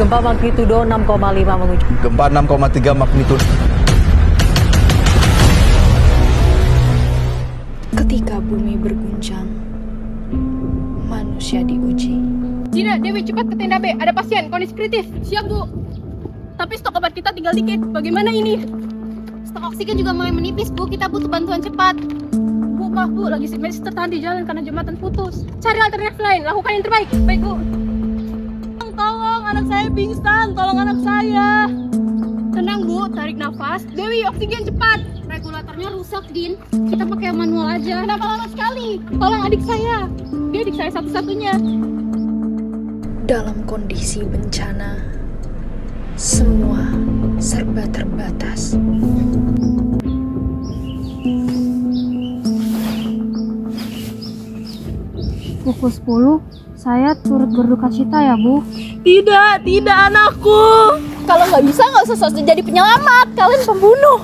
Gempa magnitudo 6,5 mengunjung. Gempa 6,3 magnitudo. Ketika bumi berguncang, manusia diuji. Dina, Dewi, cepat ke tenda B. Ada pasien, kondisi kritis. Siap, Bu. Tapi stok obat kita tinggal dikit. Bagaimana ini? Stok oksigen juga mulai menipis, Bu. Kita butuh bantuan cepat. Bu, maaf, Bu. Lagi medis tertahan di jalan karena jembatan putus. Cari alternatif lain. Lakukan yang terbaik. Baik, Bu. Tolong, anak saya pingsan. Tolong anak saya. Tenang, Bu. Tarik nafas. Dewi, oksigen cepat. Regulatornya rusak, Din. Kita pakai manual aja. Kenapa lama sekali? Tolong adik saya. Dia adik saya satu-satunya. Dalam kondisi bencana, semua serba terbatas. Pukul 10, saya turut berduka cita ya, Bu. Tidak anakku. Kalau nggak bisa nggak usah jadi penyelamat. Kalian pembunuh.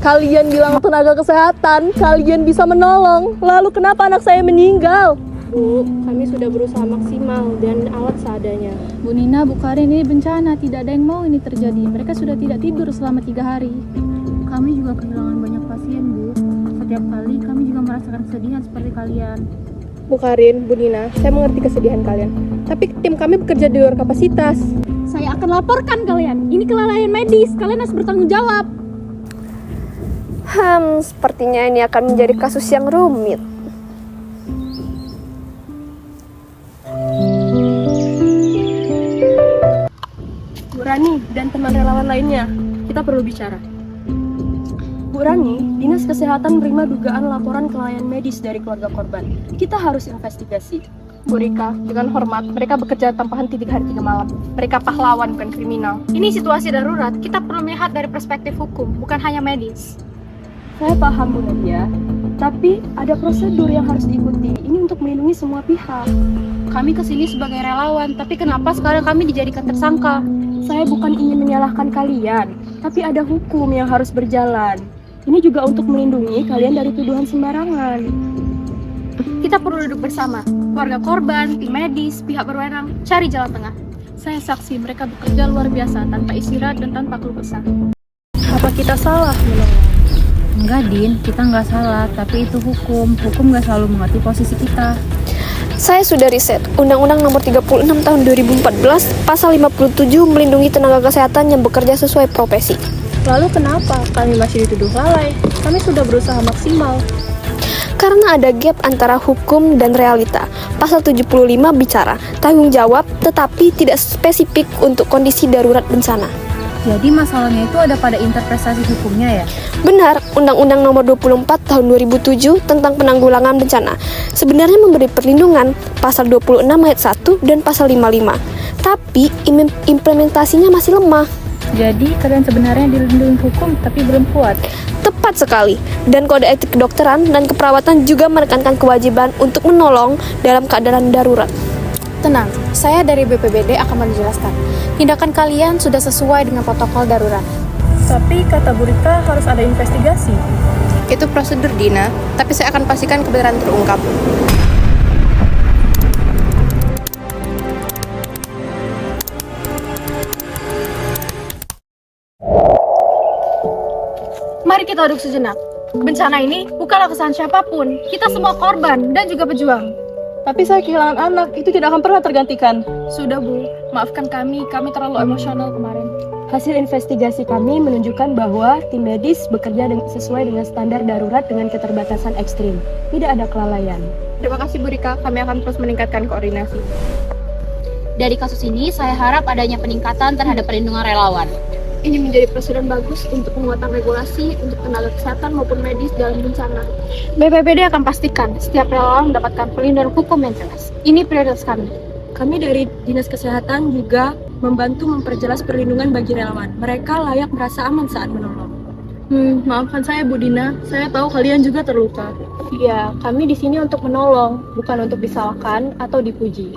Kalian bilang tenaga kesehatan, kalian bisa menolong. Lalu kenapa anak saya meninggal? Bu, kami sudah berusaha maksimal dan alat seadanya. Bu Nina, Bu Karin, ini bencana. Tidak ada yang mau ini terjadi. Mereka sudah tidak tidur selama 3 hari. Kami juga kehilangan banyak pasien, Bu. Setiap kali kami juga merasakan kesedihan seperti kalian. Bu Karin, Bu Nina, saya mengerti kesedihan kalian. Tapi tim kami bekerja di luar kapasitas. Saya akan laporkan kalian. Ini kelalaian medis. Kalian harus bertanggung jawab. Sepertinya ini akan menjadi kasus yang rumit. Bu Rani dan teman relawan lainnya, kita perlu bicara. Bu Rani, Dinas Kesehatan menerima dugaan laporan kelalaian medis dari keluarga korban. Kita harus investigasi. Bu Rika, dengan hormat, mereka bekerja tanpa henti 3 hari 3 malam. Mereka pahlawan, bukan kriminal. Ini situasi darurat, kita perlu melihat dari perspektif hukum, bukan hanya medis. Saya paham, Bu Nadia, tapi ada prosedur yang harus diikuti. Ini untuk melindungi semua pihak. Kami kesini sebagai relawan, tapi kenapa sekarang kami dijadikan tersangka? Saya bukan ingin menyalahkan kalian, tapi ada hukum yang harus berjalan. Ini juga untuk melindungi kalian dari tuduhan sembarangan. Kita perlu duduk bersama, keluarga korban, tim medis, pihak berwenang, cari jalan tengah. Saya saksi mereka bekerja luar biasa, tanpa istirahat dan tanpa keluh kesah. Apa kita salah menolong? Enggak, Din. Kita nggak salah. Tapi itu hukum. Hukum nggak selalu mengerti posisi kita. Saya sudah riset, Undang-Undang Nomor 36 Tahun 2014, Pasal 57 melindungi tenaga kesehatan yang bekerja sesuai profesi. Lalu kenapa kami masih dituduh lalai? Kami sudah berusaha maksimal. Karena ada gap antara hukum dan realita. Pasal 75 bicara tanggung jawab tetapi tidak spesifik untuk kondisi darurat bencana. Jadi masalahnya itu ada pada interpretasi hukumnya ya? Benar, Undang-Undang Nomor 24 Tahun 2007 tentang penanggulangan bencana sebenarnya memberi perlindungan Pasal 26 ayat 1 dan Pasal 55. Tapi implementasinya masih lemah. Jadi kalian sebenarnya dilindungi hukum tapi belum kuat. Tepat sekali. Dan kode etik kedokteran dan keperawatan juga menekankan kewajiban untuk menolong dalam keadaan darurat. Tenang, saya dari BPBD akan menjelaskan. Tindakan kalian sudah sesuai dengan protokol darurat. Tapi kata Bu Rika harus ada investigasi. Itu prosedur, Dina, tapi saya akan pastikan kebenaran terungkap. Mari kita duduk sejenak. Bencana ini bukanlah kesalahan siapapun. Kita semua korban dan juga pejuang. Tapi saya kehilangan anak, itu tidak akan pernah tergantikan. Sudah, Bu, maafkan kami terlalu emosional kemarin. Hasil investigasi kami menunjukkan bahwa tim medis bekerja sesuai dengan standar darurat dengan keterbatasan ekstrim. Tidak ada kelalaian. Terima kasih, Bu Rika. Kami akan terus meningkatkan koordinasi. Dari kasus ini, saya harap adanya peningkatan terhadap perlindungan relawan. Ini menjadi presiden bagus untuk penguatan regulasi untuk tenaga kesehatan maupun medis dalam bencana. BPBD akan pastikan setiap relawan mendapatkan perlindungan hukum yang jelas. Ini prioritas kami. Kami dari Dinas Kesehatan juga membantu memperjelas perlindungan bagi relawan. Mereka layak merasa aman saat menolong. Maafkan saya, Bu Dina. Saya tahu kalian juga terluka. Iya, kami di sini untuk menolong, bukan untuk disalahkan atau dipuji.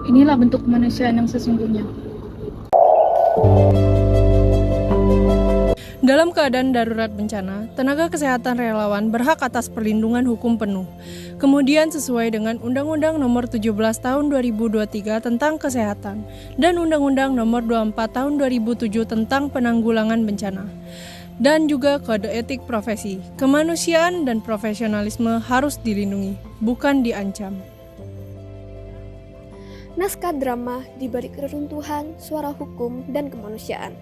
Inilah bentuk kemanusiaan yang sesungguhnya. Dalam keadaan darurat bencana, tenaga kesehatan relawan berhak atas perlindungan hukum penuh. Kemudian sesuai dengan Undang-Undang Nomor 17 Tahun 2023 tentang Kesehatan dan Undang-Undang Nomor 24 Tahun 2007 tentang Penanggulangan Bencana. Dan juga kode etik profesi, kemanusiaan dan profesionalisme harus dilindungi, bukan diancam. Naskah drama di balik reruntuhan suara hukum dan kemanusiaan,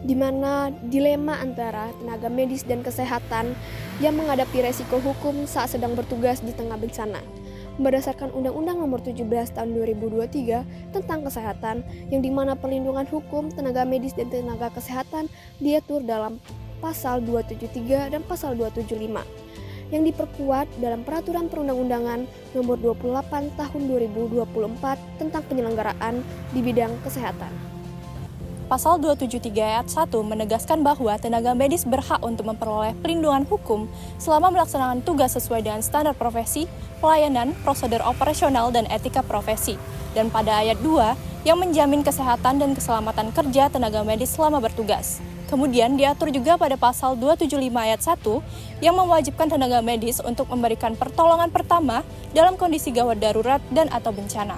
di mana dilema antara tenaga medis dan kesehatan yang menghadapi resiko hukum saat sedang bertugas di tengah bencana. Berdasarkan Undang-Undang Nomor 17 Tahun 2023 tentang Kesehatan, yang dimana perlindungan hukum tenaga medis dan tenaga kesehatan diatur dalam Pasal 273 dan Pasal 275, yang diperkuat dalam Peraturan Perundang-undangan Nomor 28 Tahun 2024 tentang penyelenggaraan di bidang kesehatan. Pasal 273 ayat 1 menegaskan bahwa tenaga medis berhak untuk memperoleh perlindungan hukum selama melaksanakan tugas sesuai dengan standar profesi, pelayanan, prosedur operasional, dan etika profesi. Dan pada ayat 2 yang menjamin kesehatan dan keselamatan kerja tenaga medis selama bertugas. Kemudian diatur juga pada pasal 275 ayat 1 yang mewajibkan tenaga medis untuk memberikan pertolongan pertama dalam kondisi gawat darurat dan atau bencana.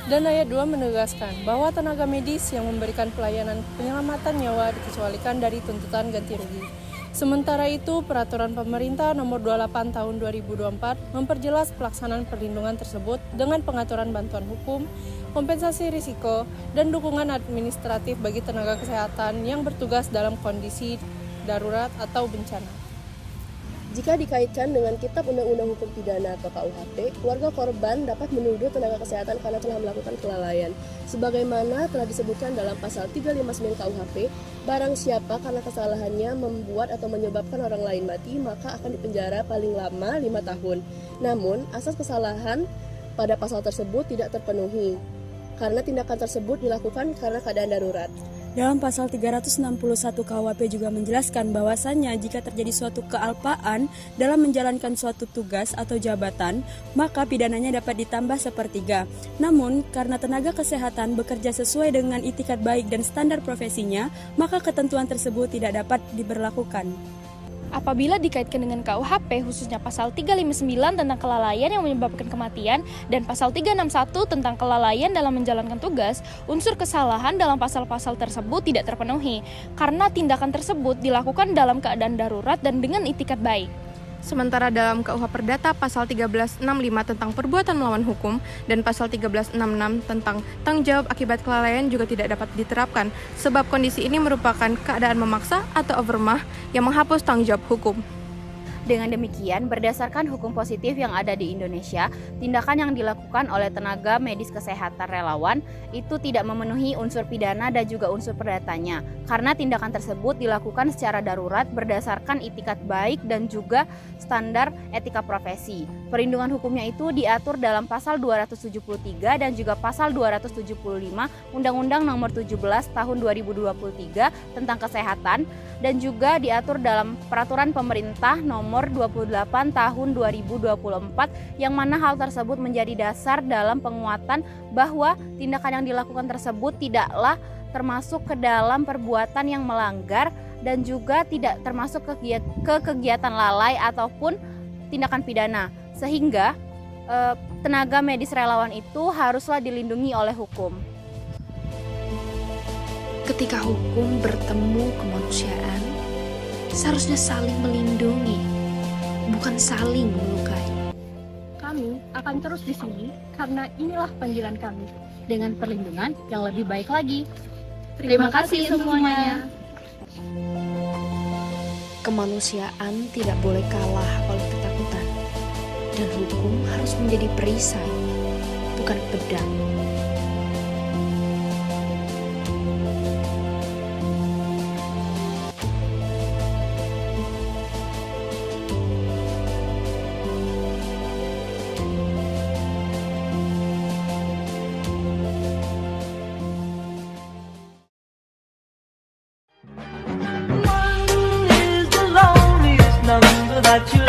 Dan ayat 2 menegaskan bahwa tenaga medis yang memberikan pelayanan penyelamatan nyawa dikecualikan dari tuntutan ganti rugi. Sementara itu, Peraturan Pemerintah Nomor 28 Tahun 2024 memperjelas pelaksanaan perlindungan tersebut dengan pengaturan bantuan hukum, kompensasi risiko, dan dukungan administratif bagi tenaga kesehatan yang bertugas dalam kondisi darurat atau bencana. Jika dikaitkan dengan Kitab Undang-Undang Hukum Pidana atau KUHP, keluarga korban dapat menuduh tenaga kesehatan karena telah melakukan kelalaian. Sebagaimana telah disebutkan dalam pasal 359 KUHP, barang siapa karena kesalahannya membuat atau menyebabkan orang lain mati, maka akan dipenjara paling lama 5 tahun. Namun, asas kesalahan pada pasal tersebut tidak terpenuhi, karena tindakan tersebut dilakukan karena keadaan darurat. Dalam pasal 361 KUHP juga menjelaskan bahwasannya jika terjadi suatu kealpaan dalam menjalankan suatu tugas atau jabatan, maka pidananya dapat ditambah sepertiga. Namun, karena tenaga kesehatan bekerja sesuai dengan itikat baik dan standar profesinya, maka ketentuan tersebut tidak dapat diberlakukan. Apabila dikaitkan dengan KUHP, khususnya pasal 359 tentang kelalaian yang menyebabkan kematian dan pasal 361 tentang kelalaian dalam menjalankan tugas, unsur kesalahan dalam pasal-pasal tersebut tidak terpenuhi karena tindakan tersebut dilakukan dalam keadaan darurat dan dengan itikat baik. Sementara dalam KUH Perdata pasal 1365 tentang perbuatan melawan hukum dan pasal 1366 tentang tanggung jawab akibat kelalaian juga tidak dapat diterapkan sebab kondisi ini merupakan keadaan memaksa atau overmah yang menghapus tanggung jawab hukum. Dengan demikian, berdasarkan hukum positif yang ada di Indonesia, tindakan yang dilakukan oleh tenaga medis kesehatan relawan itu tidak memenuhi unsur pidana dan juga unsur perdatanya, karena tindakan tersebut dilakukan secara darurat berdasarkan itikat baik dan juga standar etika profesi. Perlindungan hukumnya itu diatur dalam pasal 273 dan juga pasal 275 Undang-Undang Nomor 17 Tahun 2023 tentang Kesehatan dan juga diatur dalam Peraturan Pemerintah Nomor 28 Tahun 2024 yang mana hal tersebut menjadi dasar dalam penguatan bahwa tindakan yang dilakukan tersebut tidaklah termasuk ke dalam perbuatan yang melanggar dan juga tidak termasuk ke kegiatan lalai ataupun tindakan pidana, sehingga tenaga medis relawan itu haruslah dilindungi oleh hukum. Ketika hukum bertemu kemanusiaan, seharusnya saling melindungi, bukan saling melukai. Kami akan terus di sini karena inilah panggilan kami. Dengan perlindungan yang lebih baik lagi. Terima kasih semuanya. Kemanusiaan tidak boleh kalah oleh ketakutan, dan hukum harus menjadi perisai, bukan pedang. That you